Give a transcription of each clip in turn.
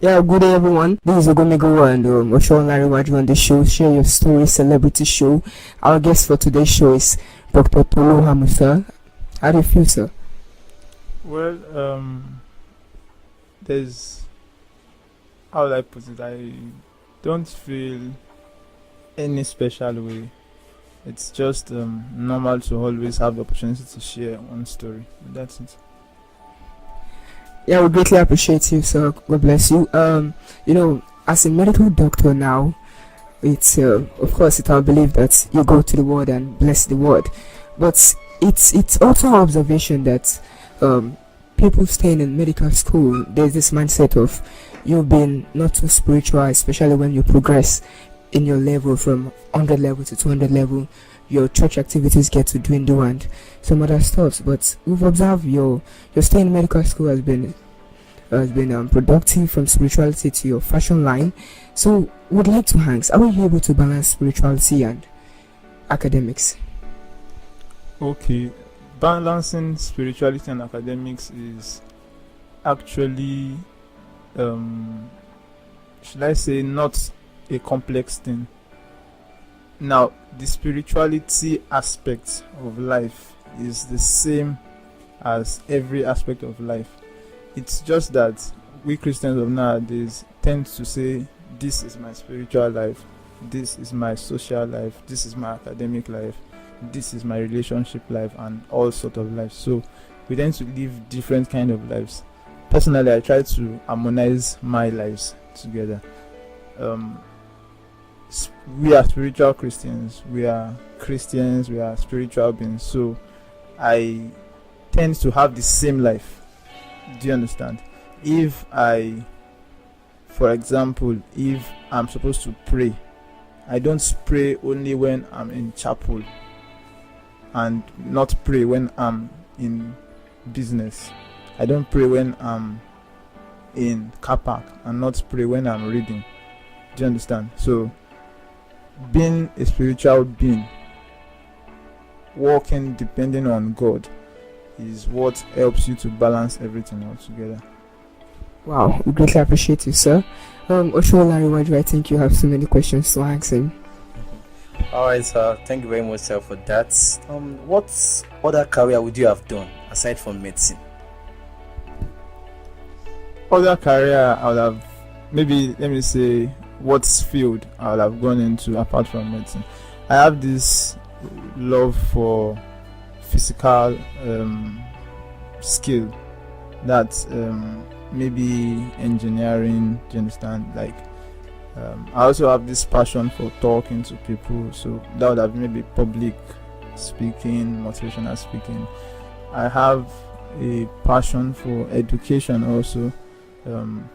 Yeah, good day everyone. This is Ogomego and Osho Lariwaju on the show. Share your story, celebrity show. Our guest for today's show is Dr. Tolu Amusa. How do you feel, sir? Well, there's, how would I put it? I don't feel any special way. It's just normal to always have the opportunity to share one story. That's it. Yeah, we greatly appreciate you, sir. God bless you. As a medical doctor now, it's of course it's our belief that you go to the world and bless the world, but it's also our observation that people staying in medical school, there's this mindset of you being not too spiritual, especially when you progress in your level from 100 level to 200 level. Your church activities get to dwindle and some other stuff. But we've observed your stay in medical school has been productive, from spirituality to your fashion line. So would like to ask, how are you able to balance spirituality and academics? Okay, balancing spirituality and academics is actually, should I say, not a complex thing. Now, the spirituality aspect of life is the same as every aspect of life. It's just that we Christians of nowadays tend to say, this is my spiritual life, this is my social life, this is my academic life, this is my relationship life, and all sort of life. So we tend to live different kind of lives. Personally, I try to harmonize my lives together. We are spiritual Christians, we are spiritual beings, so I tend to have the same life. Do you understand? For example, if I'm supposed to pray, I don't pray only when I'm in chapel and not pray when I'm in business. I don't pray when I'm in car park and not pray when I'm reading. Do you understand? So being a spiritual being, walking depending on God, is what helps you to balance everything all together. Wow, we greatly appreciate you, sir. Osho Lariwaju, I think you have so many questions to ask him. Alright, sir. Thank you very much, sir, for that. What other career would you have done aside from medicine? Other career, I would have, maybe, let me say, what field I would have gone into apart from medicine. I have this love for physical skill, that maybe engineering. Do you understand? Like I also have this passion for talking to people, so that would have maybe public speaking, motivational speaking. I have a passion for education also,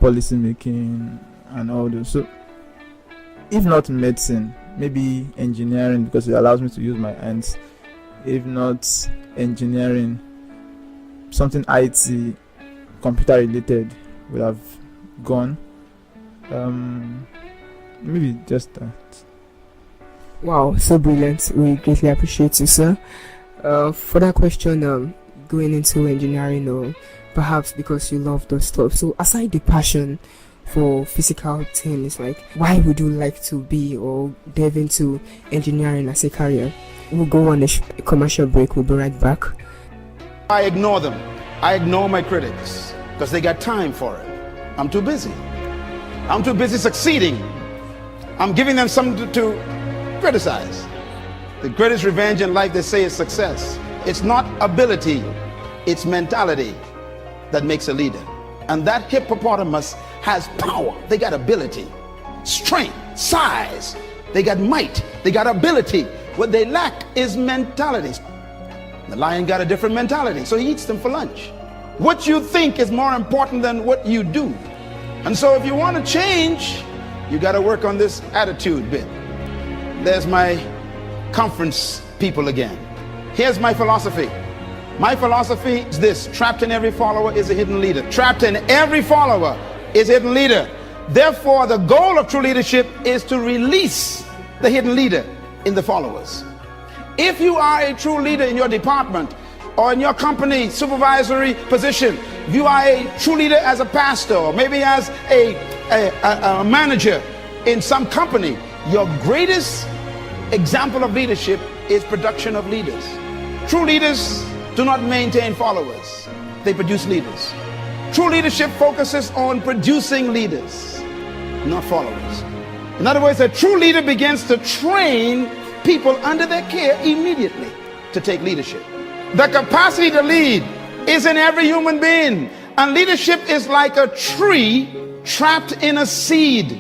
policy making and all those. So if not medicine, maybe engineering, because it allows me to use my hands. If not engineering, something IT, computer related would have gone. Maybe just that. Wow, so brilliant. We greatly appreciate you, sir. For that question, going into engineering, or perhaps because you love those stuff. So aside the passion for physical things, like, why would you like to be or delve into engineering as a career? We'll go on a commercial break. We'll be right back. I ignore them. I ignore my critics because they got time for it. I'm too busy. I'm too busy succeeding. I'm giving them something to criticize. The greatest revenge in life, they say, is success. It's not ability, it's mentality that makes a leader. And that hippopotamus has power. They got ability, strength, size. They got might. They got ability. What they lack is mentality. The lion got a different mentality, so he eats them for lunch. What you think is more important than what you do. And so if you want to change, you got to work on this attitude bit. There's my conference people again. Here's my philosophy. My philosophy is this: trapped in every follower is a hidden leader. Trapped in every follower is a hidden leader. Therefore, the goal of true leadership is to release the hidden leader in the followers. If you are a true leader in your department or in your company supervisory position, if you are a true leader as a pastor or maybe as a a manager in some company, your greatest example of leadership is production of leaders. True leaders do not maintain followers, they produce leaders. True leadership focuses on producing leaders, not followers. In other words, a true leader begins to train people under their care immediately to take leadership. The capacity to lead is in every human being, and leadership is like a tree trapped in a seed.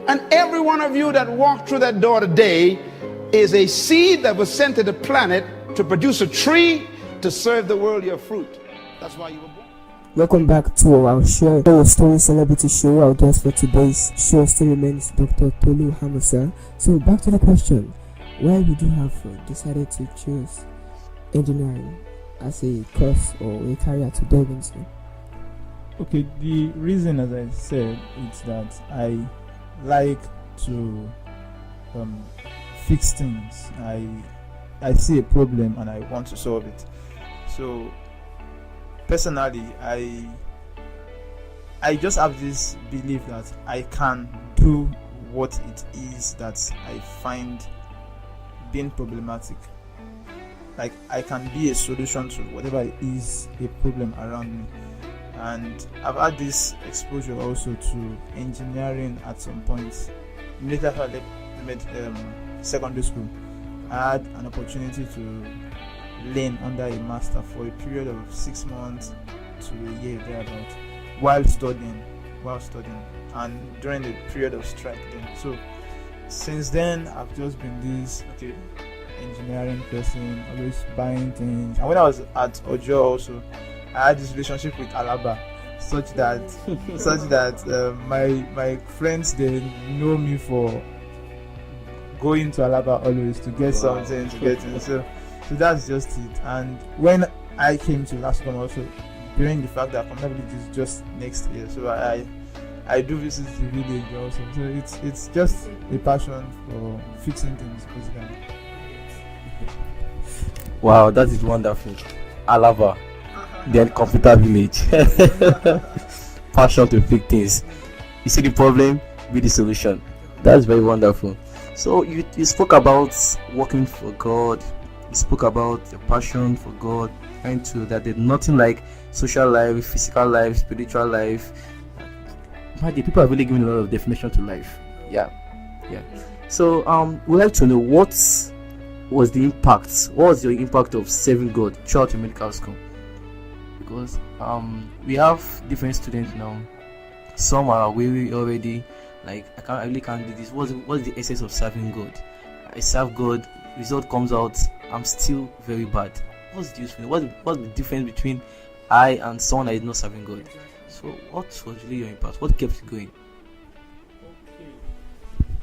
And every one of you that walked through that door today is a seed that was sent to the planet to produce a tree to serve the world your fruit. That's why you were born. Welcome back to our show, our Story Celebrity Show. Our guest for today's show still remains Dr. Tolu Amusa. So back to the question, why would you have decided to choose engineering as a course or a career to delve into? Okay, the reason, as I said, is that I like to fix things. I see a problem and I want to solve it. So personally, I just have this belief that I can do what it is that I find being problematic. Like, I can be a solution to whatever it is a problem around me. And I've had this exposure also to engineering at some point. Immediately after I left secondary school, I had an opportunity to learn under a master for a period of 6 months to a year thereabout, while studying, and during the period of strike then. So since then, I've just been this engineering person, always buying things. And when I was at Ojo also, I had this relationship with Alaba, such that my friends, they know me for going to Alaba always to get something to get in. So that's just it. And when I came to Lascom also, bearing the fact that accountability is just next year, so I do visit the village also. So it's just a passion for fixing things basically. Wow, that is wonderful. Alava, then computer village. Passion to fix things. You see the problem, be the solution. That's very wonderful. So you spoke about working for God. You spoke about your passion for God, and to that there's nothing like social life, physical life, spiritual life. But the people are really giving a lot of definition to life. Yeah. So we'd like to know what was the impact? What was your impact of serving God throughout your medical school? Because we have different students now. Some are weary already. Like, I really can't do this. What's the essence of serving God? I serve God. Result comes out, I'm still very bad. What's the useful? What's the difference between I and someone that is not serving God? So what was really your impact? What kept you going?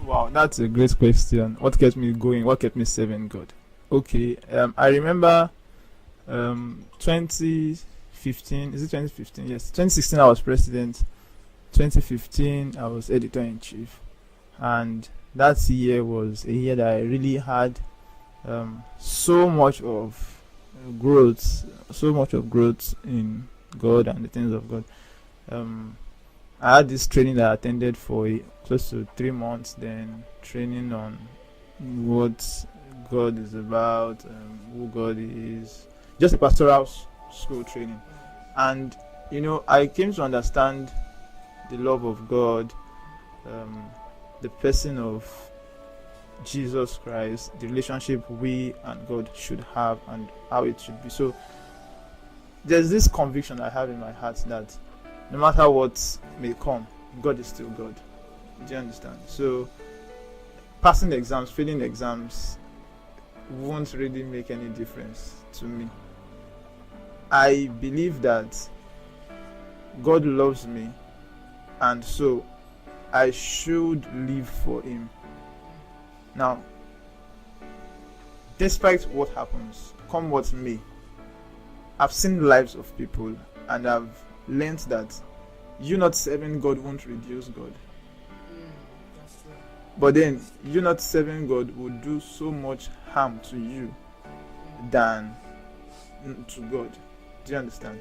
Wow, that's a great question. What kept me going? What kept me serving God? Okay, I remember 2015. Is it 2015? Yes, 2016 I was president. 2015 I was editor-in-chief, and that year was a year that I really had so much of growth in God and the things of God. I had this training that I attended for close to 3 months, then training on what God is about, who God is, just a pastoral school training. And I came to understand the love of God, the person of Jesus Christ, the relationship we and God should have, and how it should be. So there's this conviction I have in my heart that no matter what may come, God is still God. Do you understand? So passing the exams, failing the exams won't really make any difference to me. I believe that God loves me, and so I should live for Him. Now, despite what happens, come what may, I've seen the lives of people, and I've learned that you not serving God won't reduce God. That's true. But then, you not serving God will do so much harm to you than to God. Do you understand?